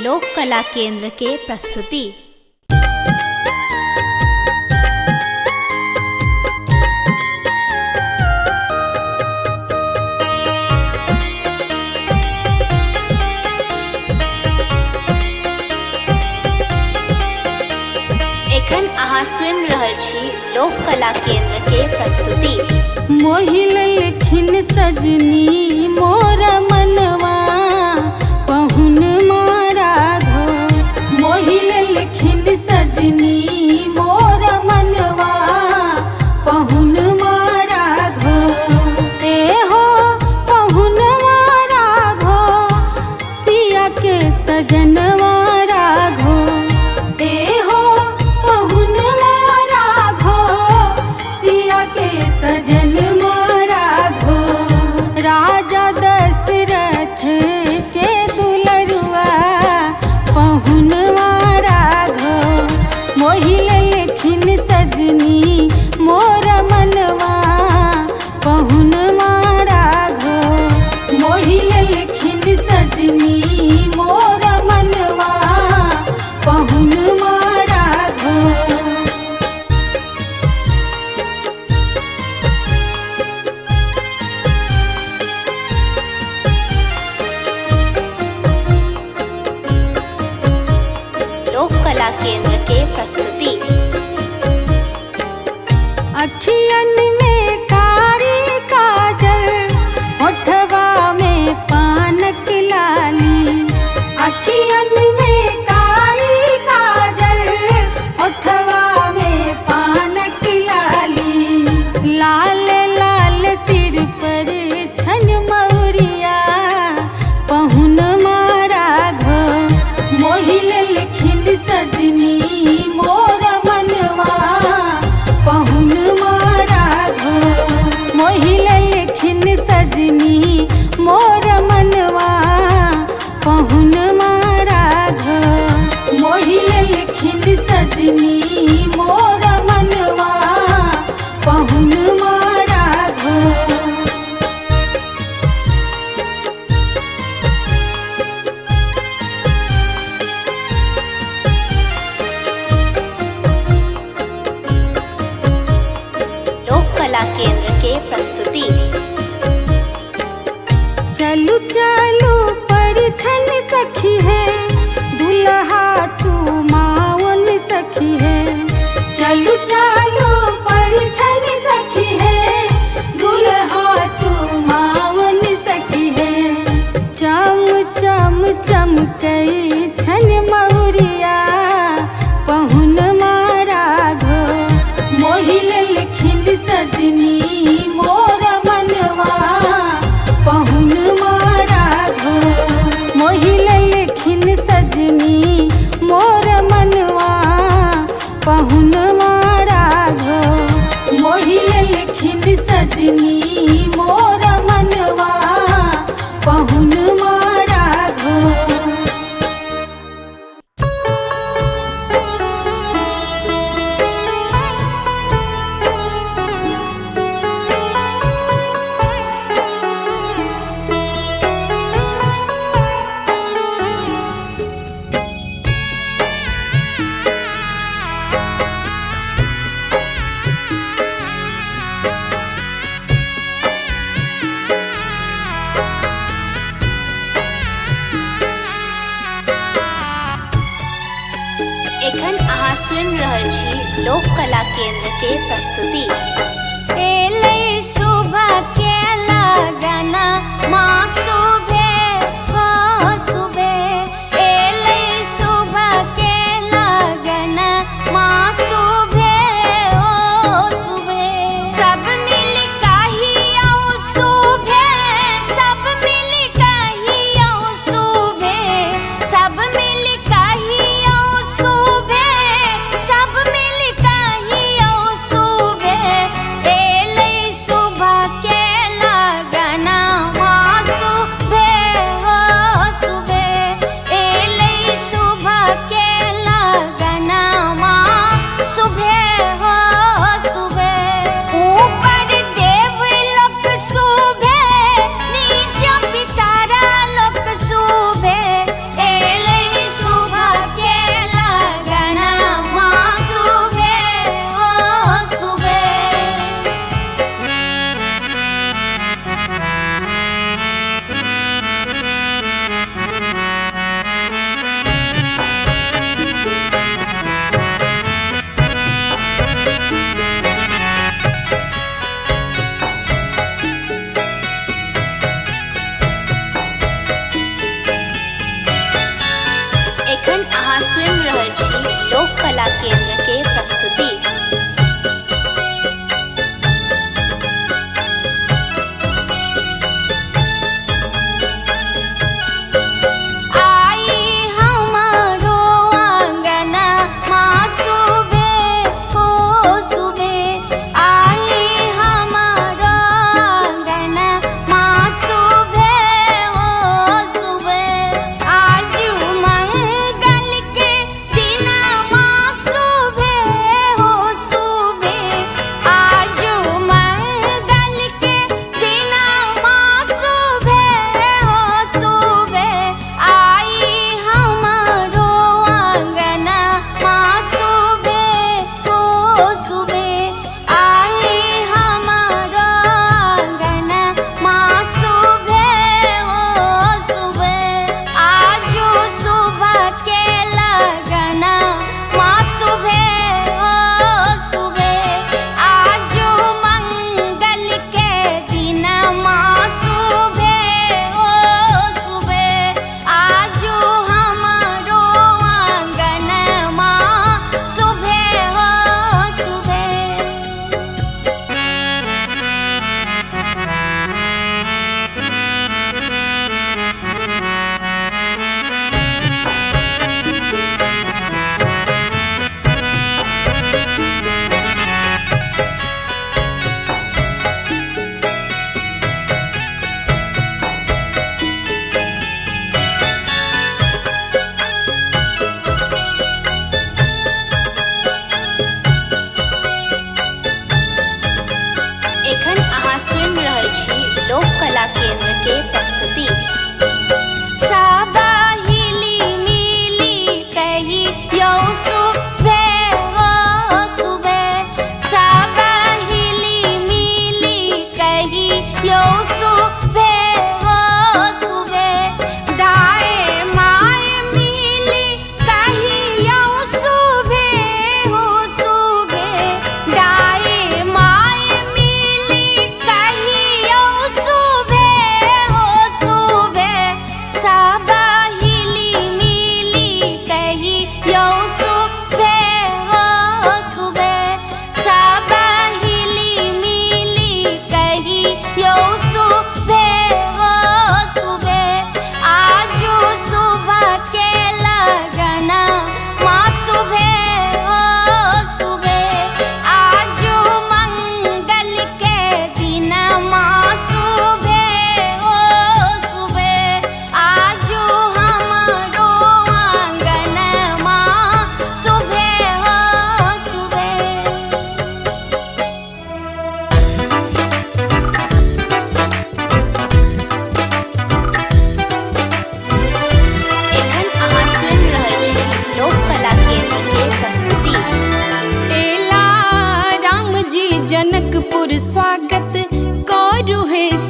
लोक कला केंद्र के प्रस्तुति। एखन अहाँ सुनि रहल छी लोक कला केंद्र के प्रस्तुति। मोहिल लेखिन सजनी मोर मनवा पहुन मारा घो। मोहिल लेखिन सजनी मोर मनवा पहुन मारा घो। ते हो पहुन मारा घो सिया के सजनवा राघो। ते हो पहुन मारा घो सिया के सजन राजा दशरथ के दुलरुआ पहुन राघो। मोहिल लेखिन सजनी मोर मनवा पहुन राघो। मोहिल लेखिन सजनी मोर मनवा पहुन राघो। लोक कला केंद्र के प्रस्तुति। अखियन में कारी काजल होठवा में पानक लाली। अखियन में कारी काजल होठवा में पानक लाली। लाल लाल सिर पर छन मौरिया पहुन राघो। मोहिल लेखिन सजनी मोर मनवा पहुन राघो। मोहिल लेखिन सजनी मोर मनवा पहुन राघो। मोहिल लेखिन सजनी मोर मनवा पहुन राघो। कला केंद्र के प्रस्तुति। चलू चलू परिछन सखी है दुल्हा चुमावन सखी है। चलू चलू परिछन सखी है दुल्हा चुमावन सखी है। चम चम चमकई छन मौरिया पहुन राघो। मोहिल लेखिन सजनी मोर मनवा पहुन राघो। मोहिल लेखिन सजनी मोर मनवा पहुन राघो। मोहिल लेखिन सजनी मोर मनवा पहुन राघो। एखन अहाँ सुनि रहल छी लोक कला केंद्र के प्रस्तुति। एलै सुबह के लगना माँ सुबह हो सुबह। एलै सुबह के लगना माँ सुबह हो सुबह। सब मिल कहियो सुबह सब मिल कहियो सुबह। सब मिल कहियो सुबह सब मिल कहियो सुबह। एलै सुबह के लगना माँ सुबह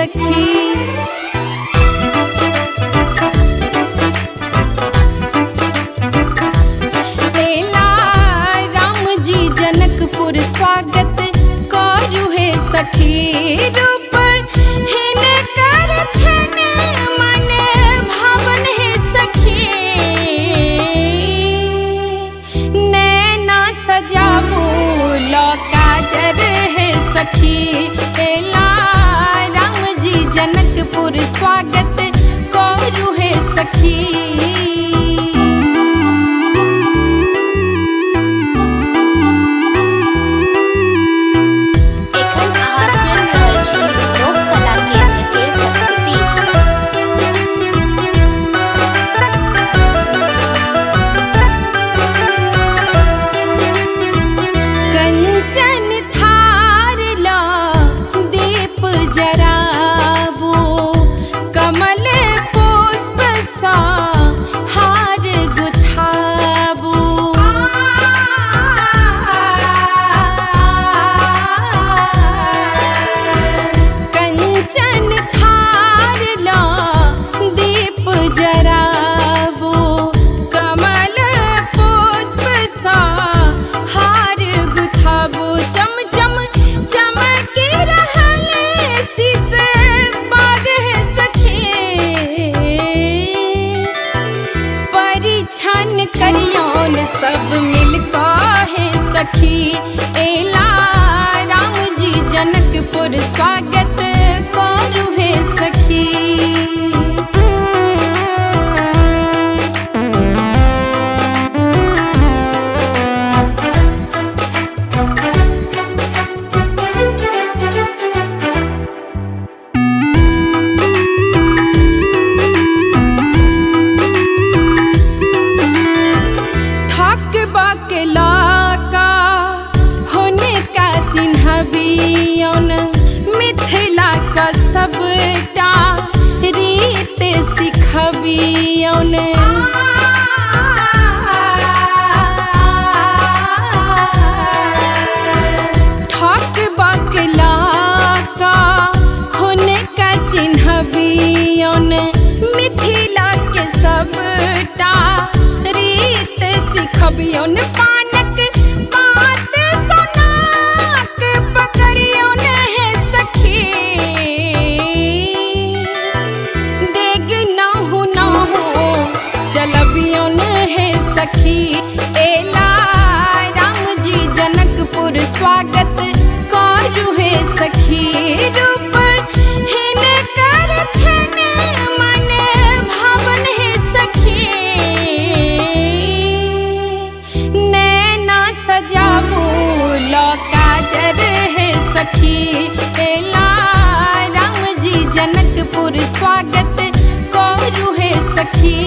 सखी। बेला राम जी जनकपुर स्वागत करू हे सखी। रूप हिन कर छन मन भावन हे सखी। नैना सजाबू लो काजर हे सखी। बेला राम जी जनकपुर स्वागत करू हे सखी। कंचन थार ला दीप जराबू कमल पुष्प सा हार गुथाबू। कंचन थार ला दीप जराबू कमल पुष्प सा हार गुथाबू। चम चम चमक रहल शीश बाग है सखी। परिछन करियौन सब मिलका है सखी। एला राम जी जनकपुर स्वागत करू है सखी। मिथिला का सबटा रीत सिखबियौन। ठक बकला का हुनका चिन्हबियौन। मिथिला के सबटा रीत सिखबियौन। पानक बात सोनाक पकड़ियौन है सखी। डेग नाहु चलबियौन है सखी। एला राम जी जनकपुर स्वागत करू है सखी। रूप हिन कर छन मन भावन है सखी। नैना सजाबू लो काजर है सखी। एला राम जी जनकपुर स्वागत करू है सखी।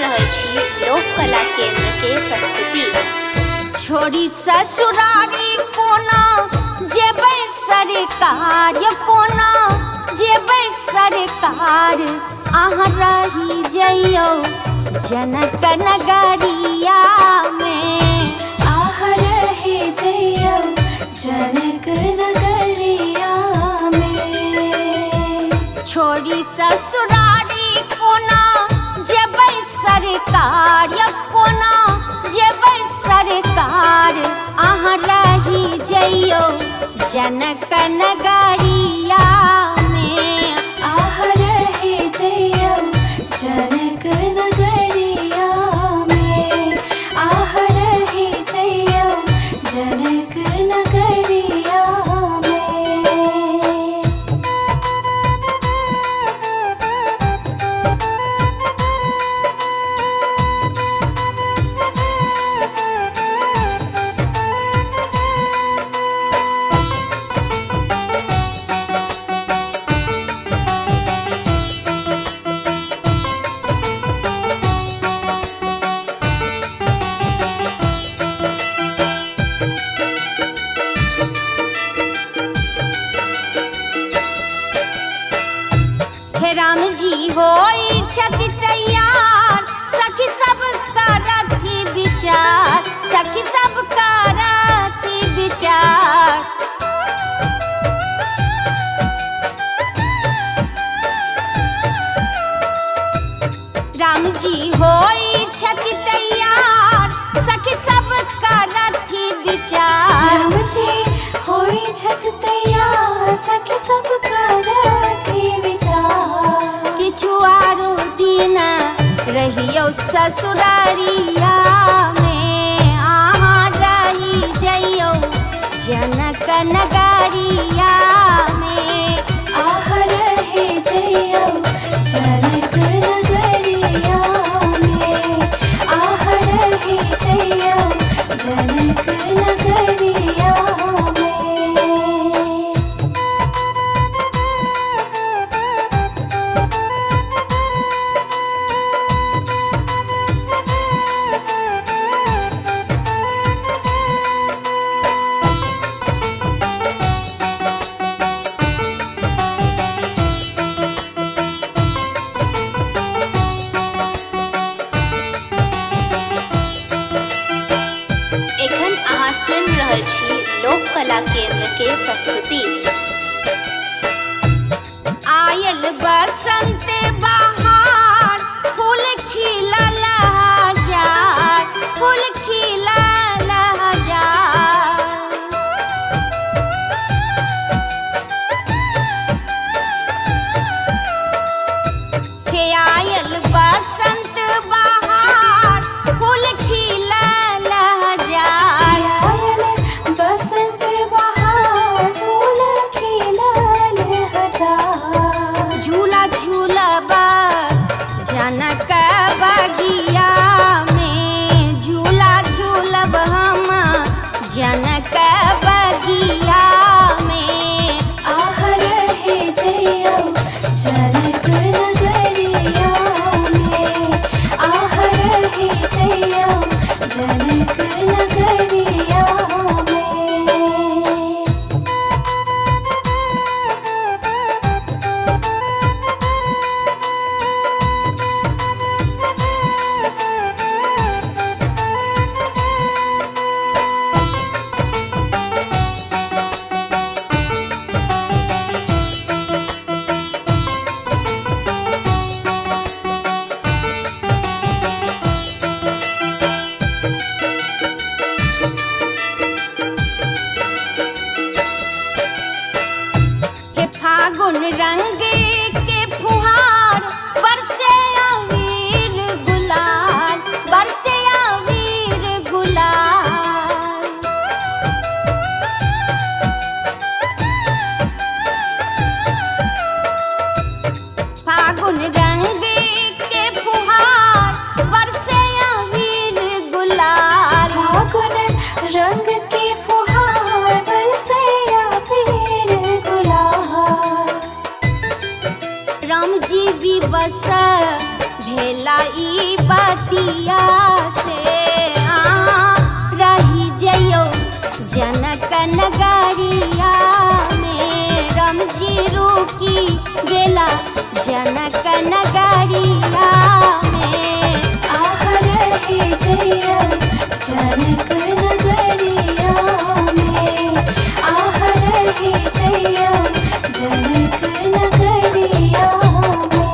रहल छी लोक कला केंद्र के प्रस्तुति। छोड़ी ससुरारी कोना जेबै सरकार, कोना जेबै सरकार, अहाँ रही जइयो जनक नगरिया में, आह रहे जइयो जनक नगरिया में। छोड़ी ससुरारी कोना जेबै सरकार, कोना जेबै सरकार, अहाँ रही जइयो जनक नगरिया में, आह रहे जइयो जनक नगरिया में, आह रहे जइयो जनक नगरिया में। हे राम जी होई छथि तैयार, सखी सब करथि विचार, सखी सब करथि विचार। राम जी होई छथि तैयार, सखी सब करथि विचार। राम जी होई छथ तैयार, सखी सब करथि विचार। किछु आरो दिन रहियो ससुरारिया में, अहाँ रही जइयो जनक नगरिया में, आह रहे जइयो जनक नगरिया में, आह रहे जइयो जनक नगरिया में। एखन अहाँ सुनि रहल छी लोक कला केंद्र के प्रस्तुति। आयल बसंत बहार, फूल खिलल हजार, फूल खिलल हजार। हे आयल बसंत बहार, फूल खिलल हजार। आयल बसंत बहार, फूल खिलल हजार। झूला झूलब जनक बगिया में, झूला झूलब हम जनक बगिया में, आह रहे जइयो जनक नगरिया में, आह रहे जइयो जनक नगरिया में। हे फागुन रंग के फुहार, बरसे अबीर गुलाल, बरसे अबीर गुलाल। फागुन रंग के फुहार, बरसे अबीर गुलाल। फागुन रंग के फुहार, बरसे अबीर गुलाल। राम जी भी बस कहेला ई बतिया से रही जइयो जनक नगरिया में। रमजी रुकी गेला जनक नगरिया में। आह रहे जइया जनक नगरिया में। आह रहे जइया जनक नगरिया में।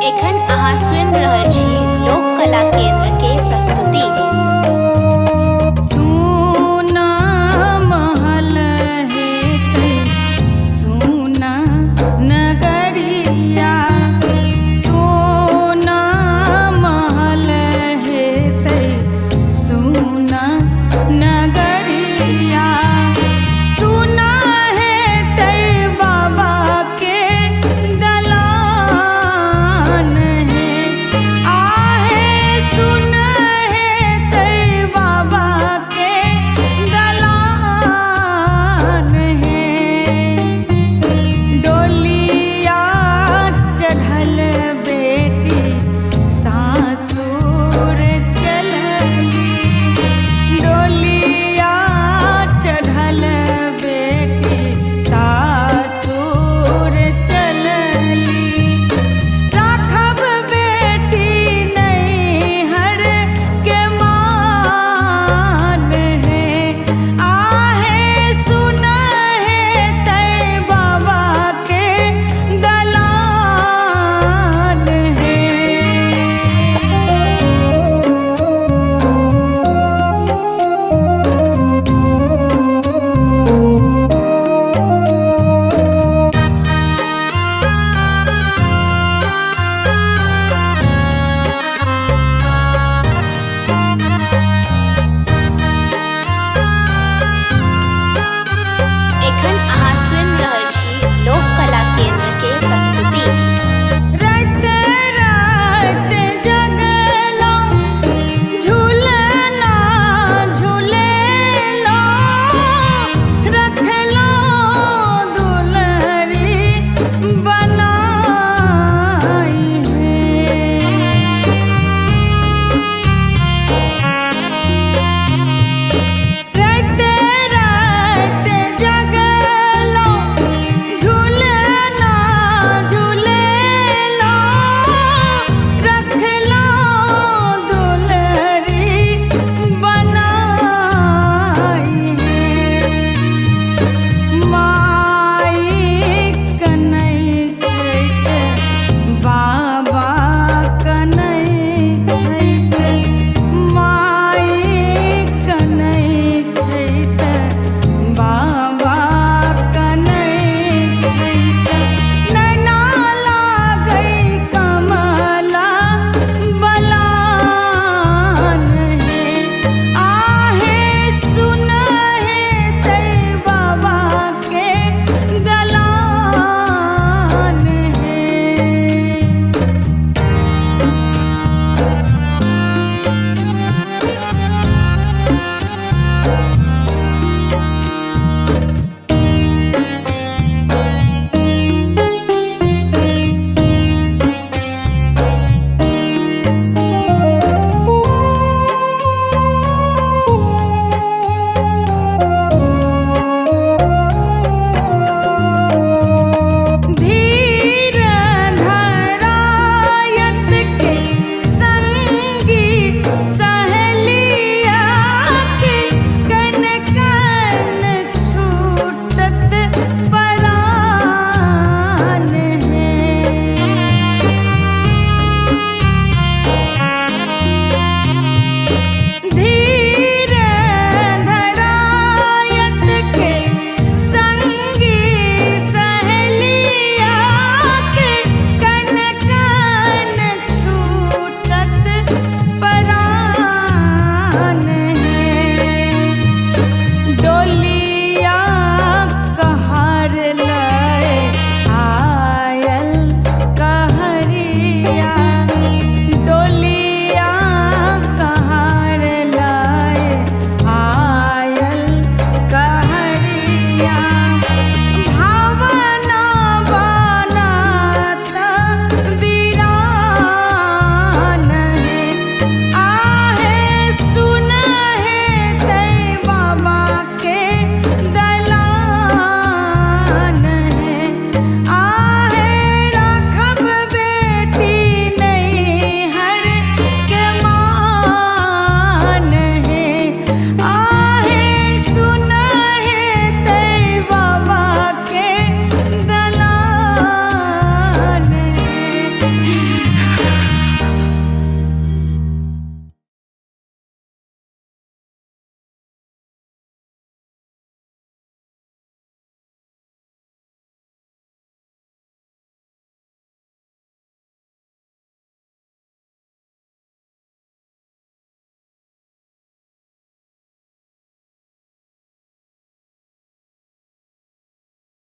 एखन अहाँ सुनि रहल छी लोक कला